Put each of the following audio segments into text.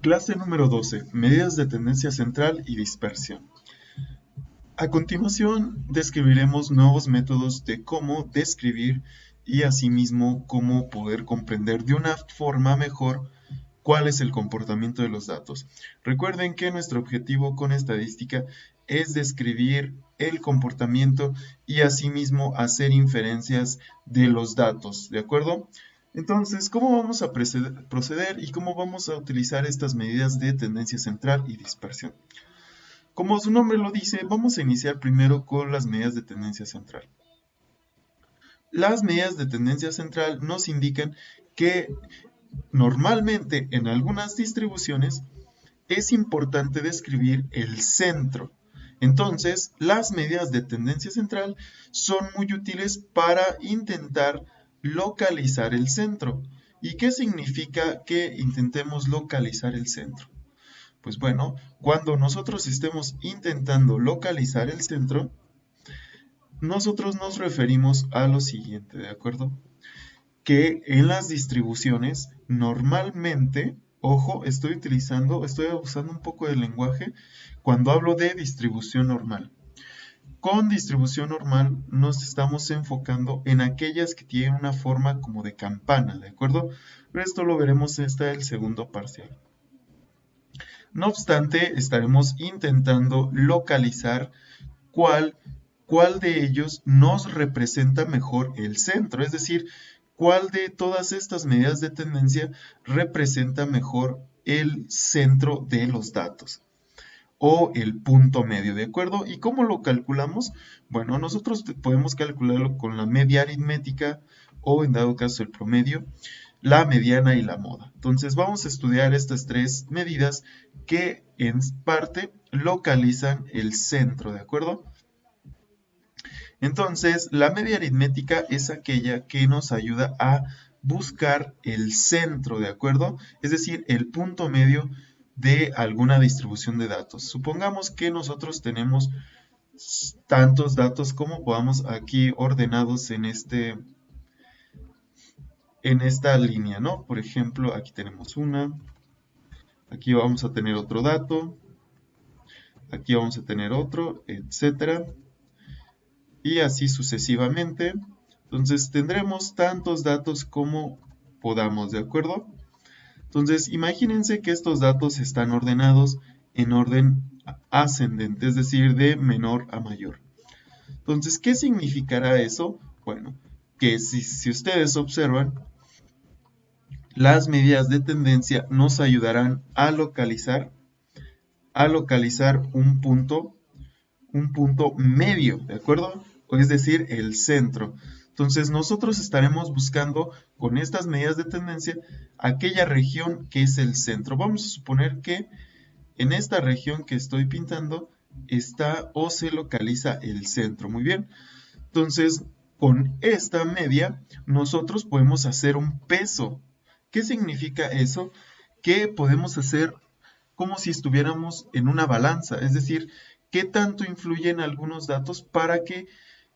Clase número 12. Medidas de tendencia central y dispersión. A continuación, describiremos nuevos métodos de cómo describir y asimismo cómo poder comprender de una forma mejor cuál es el comportamiento de los datos. Recuerden que nuestro objetivo con estadística es describir el comportamiento y asimismo hacer inferencias de los datos, ¿de acuerdo? Entonces, ¿cómo vamos a proceder y cómo vamos a utilizar estas medidas de tendencia central y dispersión? Como su nombre lo dice, vamos a iniciar primero con las medidas de tendencia central. Las medidas de tendencia central nos indican que normalmente en algunas distribuciones es importante describir el centro. Entonces, las medidas de tendencia central son muy útiles para intentar localizar el centro. ¿Y qué significa que intentemos localizar el centro? Pues bueno, cuando nosotros estemos intentando localizar el centro, nosotros nos referimos a lo siguiente, ¿de acuerdo? Que en las distribuciones normalmente, ojo, estoy abusando un poco del lenguaje cuando hablo de distribución normal. Con distribución normal nos estamos enfocando en aquellas que tienen una forma como de campana, ¿de acuerdo? Pero esto lo veremos hasta el segundo parcial. No obstante, estaremos intentando localizar cuál de ellos nos representa mejor el centro, es decir, cuál de todas estas medidas de tendencia representa mejor el centro de los datos o el punto medio, ¿de acuerdo? ¿Y cómo lo calculamos? Bueno, nosotros podemos calcularlo con la media aritmética o en dado caso el promedio, la mediana y la moda. Entonces vamos a estudiar estas tres medidas que en parte localizan el centro, ¿de acuerdo? Entonces, la media aritmética es aquella que nos ayuda a buscar el centro, ¿de acuerdo? Es decir, el punto medio de alguna distribución de datos. Supongamos que nosotros tenemos tantos datos como podamos aquí ordenados en esta línea, ¿no? Por ejemplo, aquí tenemos una, aquí vamos a tener otro dato, aquí vamos a tener otro, etcétera, y así sucesivamente. Entonces tendremos tantos datos como podamos, ¿de acuerdo? Entonces imagínense que estos datos están ordenados en orden ascendente, es decir, de menor a mayor. Entonces, ¿qué significará eso? Bueno, que si ustedes observan, las medidas de tendencia nos ayudarán a localizar un punto medio, ¿de acuerdo? Es decir, el centro. Entonces nosotros estaremos buscando con estas medidas de tendencia aquella región que es el centro. Vamos a suponer que en esta región que estoy pintando está o se localiza el centro. Muy bien. Entonces, con esta media nosotros podemos hacer un peso. ¿Qué significa eso? Que podemos hacer como si estuviéramos en una balanza, es decir, qué tanto influyen algunos datos para que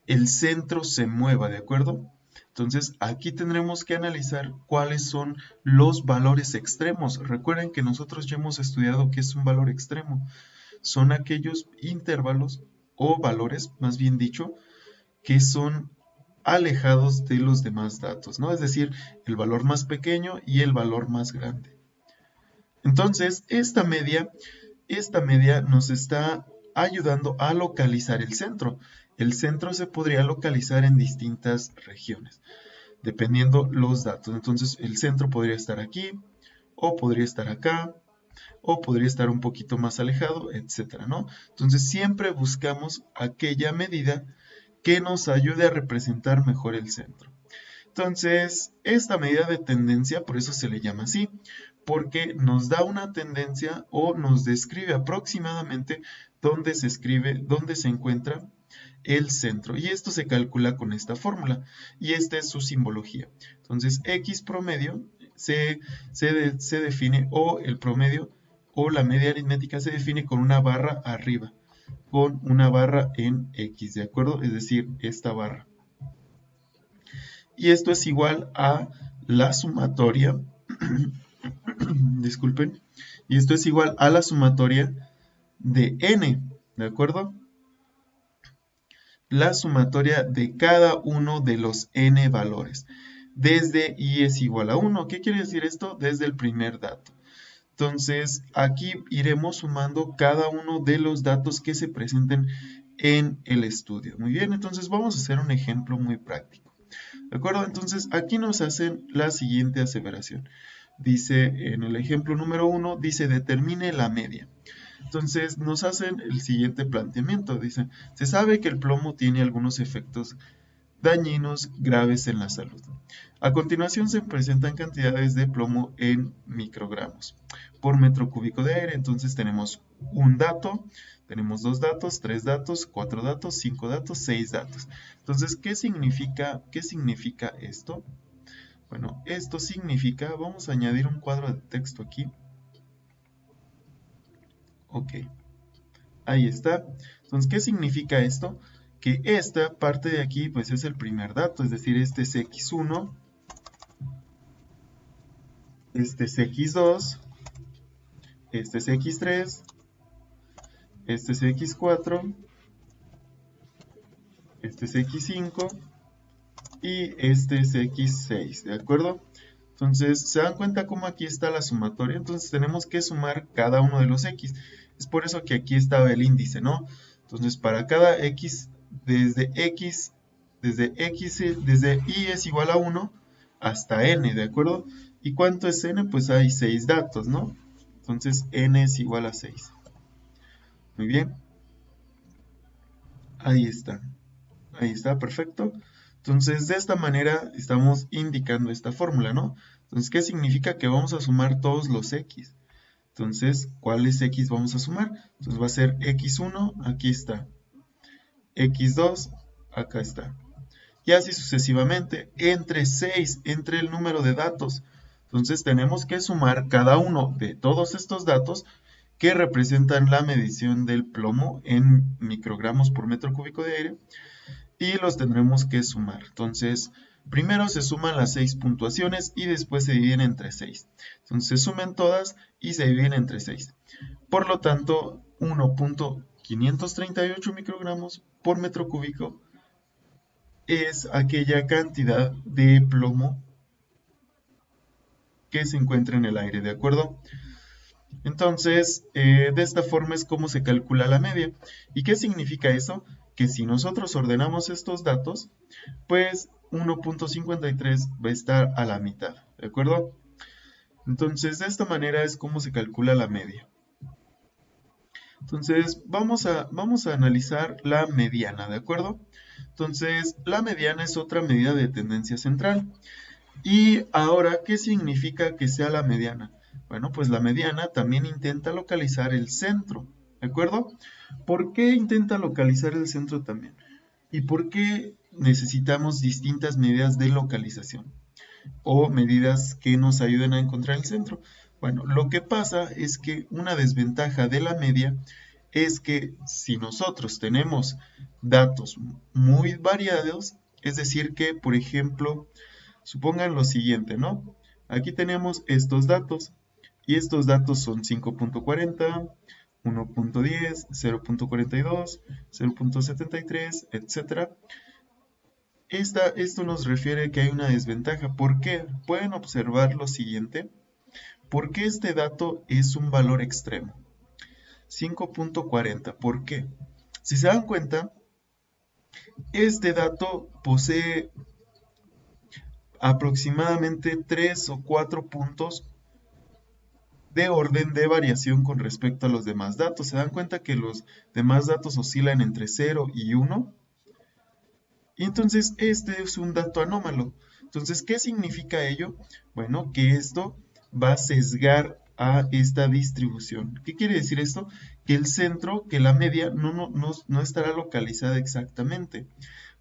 el centro se mueva, ¿de acuerdo? Entonces, aquí tendremos que analizar cuáles son los valores extremos. Recuerden que nosotros ya hemos estudiado qué es un valor extremo. Son aquellos intervalos o valores, más bien dicho, que son alejados de los demás datos, ¿no? Es decir, el valor más pequeño y el valor más grande. Entonces, esta media nos está ayudando a localizar el centro. El centro se podría localizar en distintas regiones, dependiendo los datos. Entonces, el centro podría estar aquí, o podría estar acá, o podría estar un poquito más alejado, etcétera, ¿no? Entonces, siempre buscamos aquella medida que nos ayude a representar mejor el centro. Entonces, esta medida de tendencia, por eso se le llama así, porque nos da una tendencia o nos describe aproximadamente dónde se encuentra el centro. Y esto se calcula con esta fórmula, y esta es su simbología. Entonces, X promedio se define, o el promedio, o la media aritmética se define con una barra arriba, con una barra en X, ¿de acuerdo? Es decir, esta barra. Y esto es igual a la sumatoria disculpen, y esto es igual a la sumatoria de n, ¿de acuerdo? La sumatoria de cada uno de los n valores, desde i es igual a 1. ¿Qué quiere decir esto? Desde el primer dato. Entonces, aquí iremos sumando cada uno de los datos que se presenten en el estudio. Muy bien, entonces vamos a hacer un ejemplo muy práctico. ¿De acuerdo? Entonces, aquí nos hacen la siguiente aseveración. Dice, en el ejemplo número 1, dice, determine la media. Entonces, nos hacen el siguiente planteamiento. Dice, se sabe que el plomo tiene algunos efectos dañinos graves en la salud. A continuación se presentan cantidades de plomo en microgramos por metro cúbico de aire. Entonces tenemos un dato, tenemos 2 datos, 3 datos, 4 datos, 5 datos, 6 datos. Entonces, ¿qué significa esto? Bueno, esto significa, vamos a añadir un cuadro de texto aquí. Ok, ahí está. Entonces, ¿qué significa esto? Que esta parte de aquí pues es el primer dato, es decir, este es x1, este es x2, este es x3, este es x4, este es x5 y este es x6, ¿de acuerdo? Entonces, ¿se dan cuenta cómo aquí está la sumatoria? Entonces tenemos que sumar cada uno de los x. Es por eso que aquí estaba el índice, ¿no? Entonces, para cada x, desde i es igual a 1 hasta n, ¿de acuerdo? ¿Y cuánto es n? Pues hay 6 datos, ¿no? Entonces, n es igual a 6. Muy bien. Ahí está. Ahí está, perfecto. Entonces, de esta manera estamos indicando esta fórmula, ¿no? Entonces, ¿qué significa? Que vamos a sumar todos los x. Entonces, ¿cuáles x vamos a sumar? Entonces va a ser x1, aquí está. x2, acá está. Y así sucesivamente, entre 6, entre el número de datos. Entonces tenemos que sumar cada uno de todos estos datos que representan la medición del plomo en microgramos por metro cúbico de aire y los tendremos que sumar. Entonces, primero se suman las 6 puntuaciones y después se dividen entre 6. Entonces se suman todas y se dividen entre 6. Por lo tanto, 1.538 microgramos por metro cúbico es aquella cantidad de plomo que se encuentra en el aire, ¿de acuerdo? Entonces, de esta forma es como se calcula la media. ¿Y qué significa eso? Que si nosotros ordenamos estos datos, pues 1.53 va a estar a la mitad, ¿de acuerdo? Entonces, de esta manera es como se calcula la media. Entonces, vamos a analizar la mediana, ¿de acuerdo? Entonces, la mediana es otra medida de tendencia central. Y ahora, ¿qué significa que sea la mediana? Bueno, pues la mediana también intenta localizar el centro, ¿de acuerdo? ¿Por qué intenta localizar el centro también? ¿Y por qué necesitamos distintas medidas de localización o medidas que nos ayuden a encontrar el centro? Bueno, lo que pasa es que una desventaja de la media es que si nosotros tenemos datos muy variados, es decir que, por ejemplo, supongan lo siguiente, ¿no? Aquí tenemos estos datos y estos datos son 5.40, 1.10, 0.42, 0.73, etc. Esto nos refiere que hay una desventaja. ¿Por qué? Pueden observar lo siguiente. ¿Por qué este dato es un valor extremo? 5.40. ¿Por qué? Si se dan cuenta, este dato posee aproximadamente 3 o 4 puntos de orden de variación con respecto a los demás datos. ¿Se dan cuenta que los demás datos oscilan entre 0 y 1? Y entonces este es un dato anómalo. Entonces, ¿qué significa ello? Bueno, que esto va a sesgar a esta distribución. ¿Qué quiere decir esto? Que el centro, que la media, no estará localizada exactamente.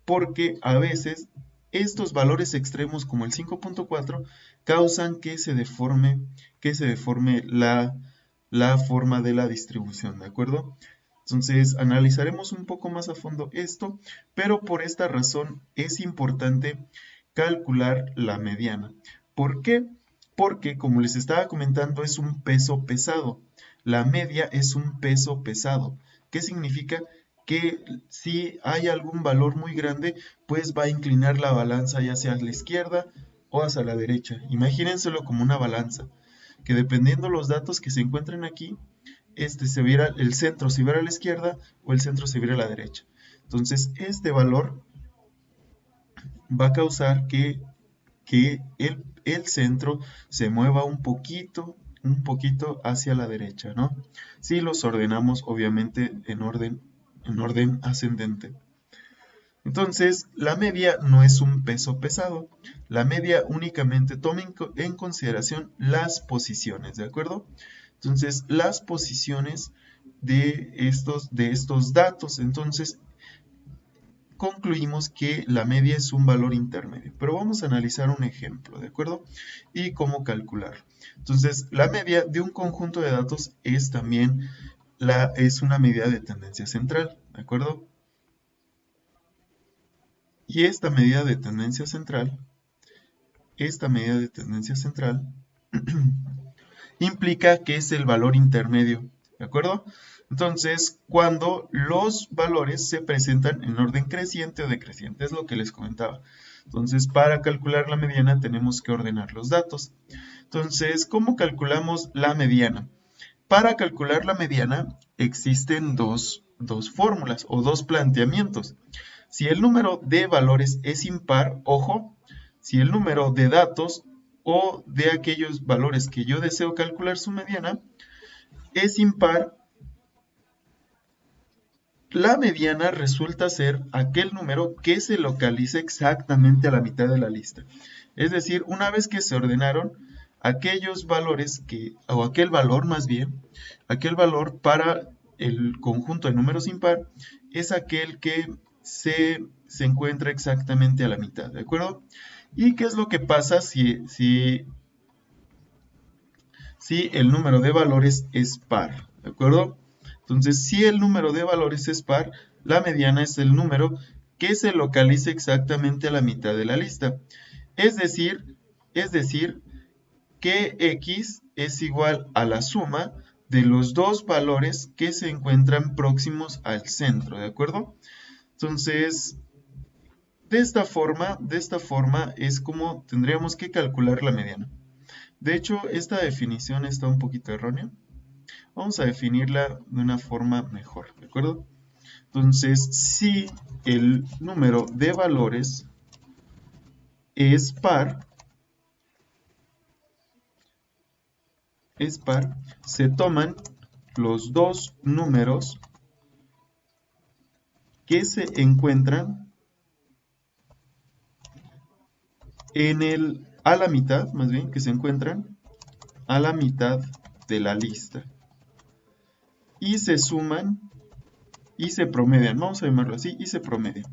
Porque a veces estos valores extremos como el 5.4 causan que se deforme la forma de la distribución, ¿de acuerdo? Entonces analizaremos un poco más a fondo esto, pero por esta razón es importante calcular la mediana. ¿Por qué? porque, como les estaba comentando, es un peso pesado. La media es un peso pesado. ¿Qué significa? Que si hay algún valor muy grande, pues va a inclinar la balanza ya sea a la izquierda o hacia la derecha. Imagínenselo como una balanza, que dependiendo los datos que se encuentren aquí, el centro se viera a la izquierda o el centro se viera a la derecha. Entonces, este valor va a causar que el centro se mueva un poquito hacia la derecha, ¿no? Si los ordenamos, obviamente, en orden ascendente. Entonces, la media no es un peso pesado. La media únicamente toma en consideración las posiciones, ¿de acuerdo? Entonces, las posiciones de estos datos. Entonces, concluimos que la media es un valor intermedio, pero vamos a analizar un ejemplo, ¿de acuerdo? Y cómo calcularlo. Entonces, la media de un conjunto de datos es también es una medida de tendencia central, ¿de acuerdo? Y esta medida de tendencia central implica que es el valor intermedio, ¿de acuerdo? Entonces, cuando los valores se presentan en orden creciente o decreciente, es lo que les comentaba. Entonces, para calcular la mediana tenemos que ordenar los datos. Entonces, ¿cómo calculamos la mediana? Para calcular la mediana existen dos fórmulas o dos planteamientos. Si el número de valores es impar, ojo, si el número de datos o de aquellos valores que yo deseo calcular su mediana es impar, la mediana resulta ser aquel número que se localiza exactamente a la mitad de la lista. Es decir, una vez que se ordenaron aquellos valores o aquel valor más bien, aquel valor para el conjunto de números impar es aquel que se encuentra exactamente a la mitad, ¿de acuerdo? ¿Y qué es lo que pasa si el número de valores es par? ¿De acuerdo? Entonces, si el número de valores es par, la mediana es el número que se localiza exactamente a la mitad de la lista. Es decir que x es igual a la suma de los dos valores que se encuentran próximos al centro, ¿de acuerdo? Entonces, de esta forma es como tendríamos que calcular la mediana. De hecho, esta definición está un poquito errónea. Vamos a definirla de una forma mejor, ¿de acuerdo? Entonces, si el número de valores es par, se toman los dos números que se encuentran a la mitad, más bien, que se encuentran a la mitad de la lista. Y se suman y se promedian, vamos a llamarlo así, y se promedian.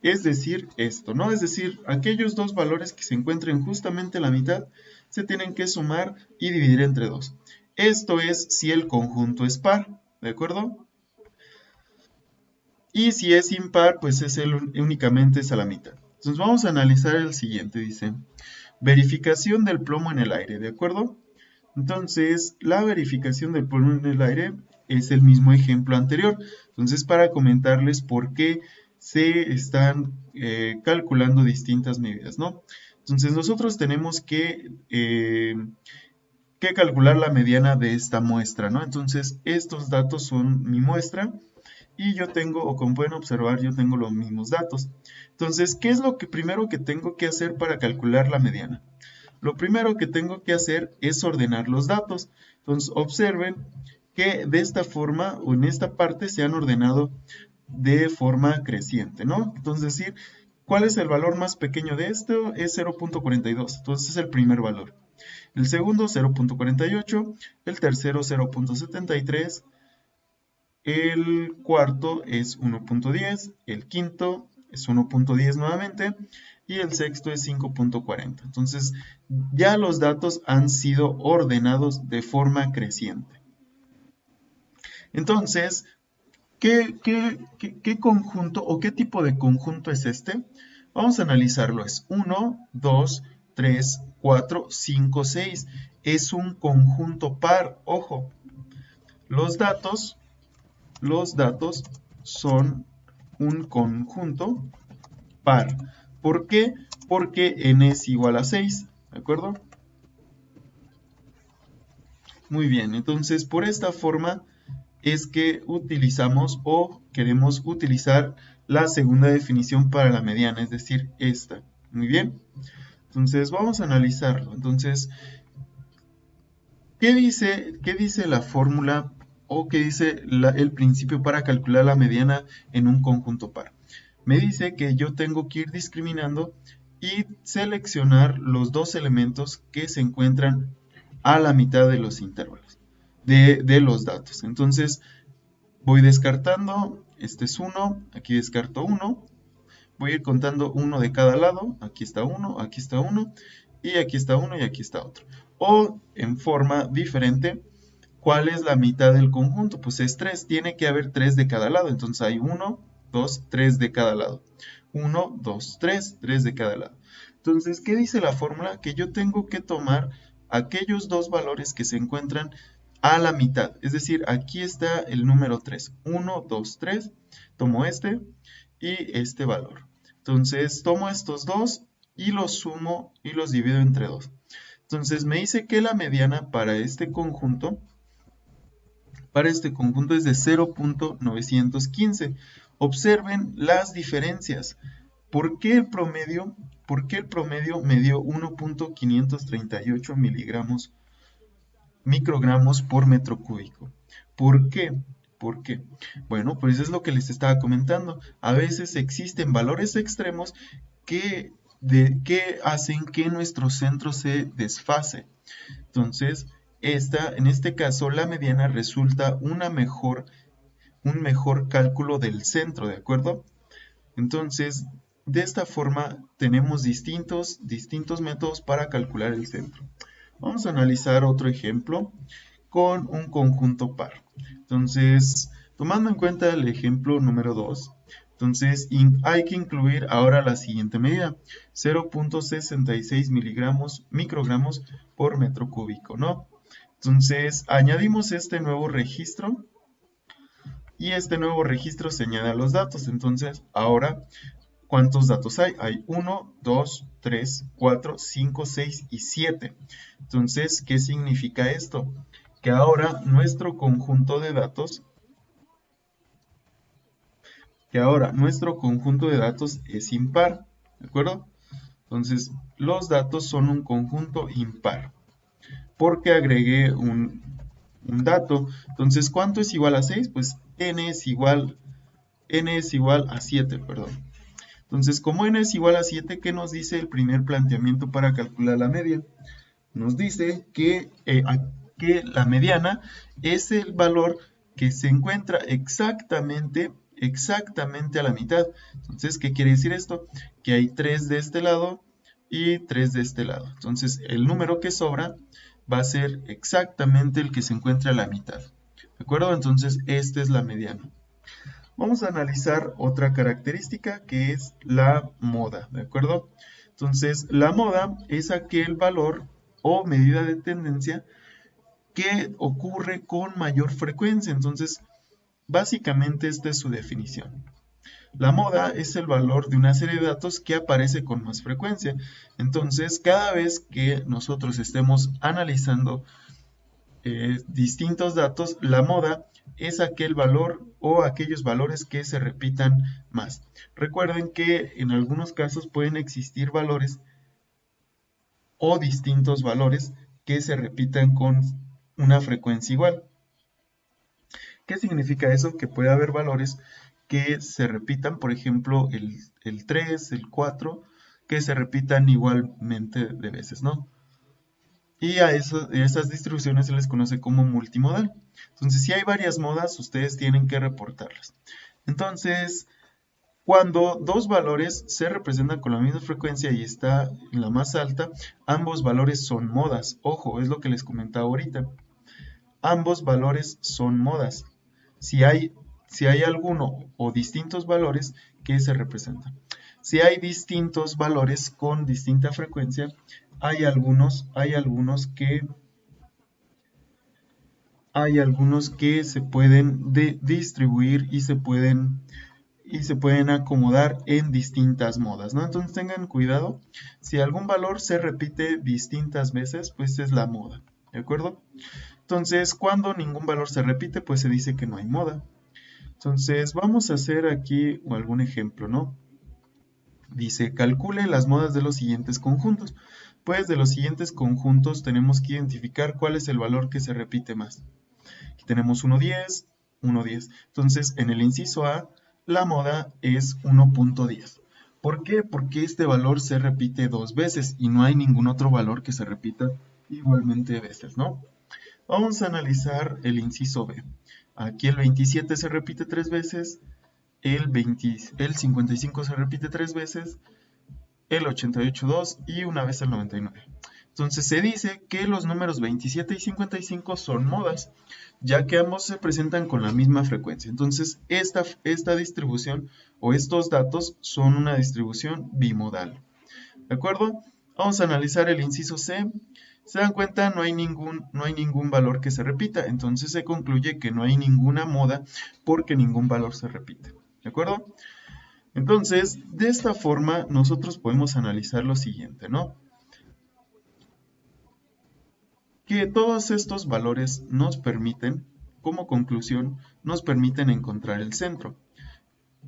Es decir, esto, ¿no? Es decir, aquellos dos valores que se encuentren justamente a la mitad se tienen que sumar y dividir entre 2. Esto es si el conjunto es par, ¿de acuerdo? Y si es impar, pues únicamente es a la mitad. Entonces vamos a analizar el siguiente, dice, verificación del plomo en el aire, ¿de acuerdo? Entonces, la verificación del plomo en el aire es el mismo ejemplo anterior. Entonces, para comentarles por qué se están calculando distintas medidas, ¿no? Entonces, nosotros tenemos que calcular la mediana de esta muestra, ¿no? Entonces, estos datos son mi muestra y yo tengo, o como pueden observar, yo tengo los mismos datos. Entonces, ¿qué es lo primero que tengo que hacer para calcular la mediana? Lo primero que tengo que hacer es ordenar los datos. Entonces, observen que de esta forma o en esta parte se han ordenado de forma creciente, ¿no? Entonces, decir, ¿cuál es el valor más pequeño de esto? Es 0.42. Entonces, es el primer valor. El segundo, 0.48. El tercero, 0.73. El cuarto es 1.10, el quinto es 1.10 nuevamente y el sexto es 5.40. Entonces ya los datos han sido ordenados de forma creciente. Entonces, ¿qué conjunto o qué tipo de conjunto es este? Vamos a analizarlo. Es 1, 2, 3, 4, 5, 6. Es un conjunto par, ojo. Los datos son un conjunto par. ¿Por qué? Porque n es igual a 6, ¿de acuerdo? Muy bien, entonces por esta forma es que utilizamos o queremos utilizar la segunda definición para la mediana, es decir, esta. Muy bien, entonces vamos a analizarlo. Entonces, ¿qué dice la fórmula o qué dice el principio para calcular la mediana en un conjunto par? Me dice que yo tengo que ir discriminando y seleccionar los dos elementos que se encuentran a la mitad de los intervalos de los datos. Entonces voy descartando, este es 1, aquí descarto 1, voy a ir contando uno de cada lado, aquí está uno, aquí está uno, y aquí está uno y aquí está otro. O en forma diferente, ¿cuál es la mitad del conjunto? Pues es 3, tiene que haber 3 de cada lado, entonces hay 1, 2, 3 de cada lado. 1, 2, 3, 3 de cada lado. Entonces, ¿qué dice la fórmula? Que yo tengo que tomar aquellos dos valores que se encuentran a la mitad. Es decir, aquí está el número 3. 1, 2, 3. Tomo este y este valor. Entonces, tomo estos dos y los sumo y los divido entre 2. Entonces, me dice que la mediana para este conjunto es de 0.915. Observen las diferencias. ¿Por qué el promedio me dio 1.538 microgramos por metro cúbico? ¿Por qué? ¿Por qué? Bueno, pues es lo que les estaba comentando. A veces existen valores extremos que hacen que nuestro centro se desfase. Entonces, en este caso, la mediana resulta un mejor cálculo del centro, ¿de acuerdo? Entonces, de esta forma tenemos distintos métodos para calcular el centro. Vamos a analizar otro ejemplo con un conjunto par. Entonces, tomando en cuenta el ejemplo número 2, entonces hay que incluir ahora la siguiente medida, 0.66 microgramos por metro cúbico, ¿no? Entonces, añadimos este nuevo registro y este nuevo registro se añade a los datos. Entonces, ahora, ¿cuántos datos hay? Hay 1, 2, 3, 4, 5, 6 y 7. Entonces, ¿qué significa esto? Que ahora nuestro conjunto de datos es impar, ¿de acuerdo? Entonces, los datos son un conjunto impar, porque agregué un dato. Entonces, ¿cuánto es igual a 6? Pues n es igual a 7, perdón. Entonces, como n es igual a 7, ¿qué nos dice el primer planteamiento para calcular la media? Nos dice que la mediana es el valor que se encuentra exactamente a la mitad. Entonces, ¿qué quiere decir esto? Que hay 3 de este lado y 3 de este lado. Entonces, el número que sobra va a ser exactamente el que se encuentra a la mitad. ¿De acuerdo? Entonces, esta es la mediana. Vamos a analizar otra característica que es la moda, ¿de acuerdo? Entonces, la moda es aquel valor o medida de tendencia que ocurre con mayor frecuencia. Entonces, básicamente esta es su definición. La moda es el valor de una serie de datos que aparece con más frecuencia. Entonces, cada vez que nosotros estemos analizando distintos datos, la moda es aquel valor o aquellos valores que se repitan más. Recuerden que en algunos casos pueden existir valores o distintos valores que se repitan con una frecuencia igual. ¿Qué significa eso? Que puede haber valores que se repitan, por ejemplo, el 3, el 4, que se repitan igualmente de veces, ¿no? Y a esas distribuciones se les conoce como multimodal. Entonces, si hay varias modas, ustedes tienen que reportarlas. Entonces, cuando dos valores se representan con la misma frecuencia y está en la más alta, ambos valores son modas. Ojo, es lo que les comentaba ahorita. Ambos valores son modas. Si hay alguno o distintos valores que se representan. Si hay distintos valores con distinta frecuencia, hay algunos que se pueden distribuir y se pueden acomodar en distintas modas, ¿no? Entonces tengan cuidado, si algún valor se repite distintas veces, pues es la moda, ¿de acuerdo? Entonces, cuando ningún valor se repite, pues se dice que no hay moda. Entonces, vamos a hacer aquí algún ejemplo, ¿no? Dice, calcule las modas de los siguientes conjuntos. Pues de los siguientes conjuntos tenemos que identificar cuál es el valor que se repite más. Aquí tenemos 1,10, 1,10. Entonces, en el inciso A, la moda es 1,10. ¿Por qué? Porque este valor se repite 2 veces y no hay ningún otro valor que se repita igualmente veces, ¿no? Vamos a analizar el inciso B. Aquí el 27 se repite 3 veces, el 55 se repite 3 veces, el 88 2 y una vez el 99. Entonces se dice que los números 27 y 55 son modas, ya que ambos se presentan con la misma frecuencia. Entonces esta distribución o estos datos son una distribución bimodal. ¿De acuerdo? Vamos a analizar el inciso C. Se dan cuenta, no hay ningún valor que se repita, entonces se concluye que no hay ninguna moda porque ningún valor se repite. ¿De acuerdo? Entonces, de esta forma nosotros podemos analizar lo siguiente, ¿no? Que todos estos valores nos permiten, como conclusión, nos permiten encontrar el centro.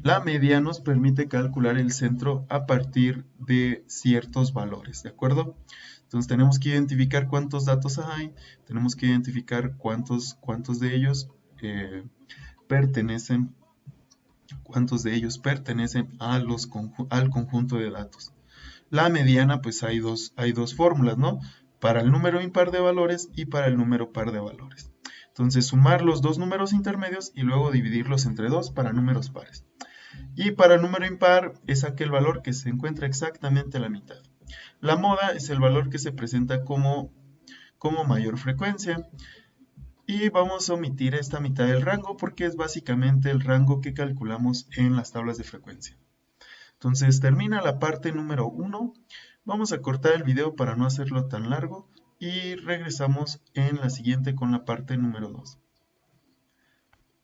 La media nos permite calcular el centro a partir de ciertos valores, ¿de acuerdo? Entonces tenemos que identificar cuántos datos hay, tenemos que identificar cuántos de ellos pertenecen al conjunto de datos. La mediana, pues hay dos fórmulas, ¿no? Para el número impar de valores y para el número par de valores. Entonces sumar los dos números intermedios y luego dividirlos entre 2 para números pares. Y para el número impar es aquel valor que se encuentra exactamente a la mitad. La moda es el valor que se presenta como mayor frecuencia. Y vamos a omitir esta mitad del rango porque es básicamente el rango que calculamos en las tablas de frecuencia. Entonces termina la parte número 1. Vamos a cortar el video para no hacerlo tan largo y regresamos en la siguiente con la parte número 2.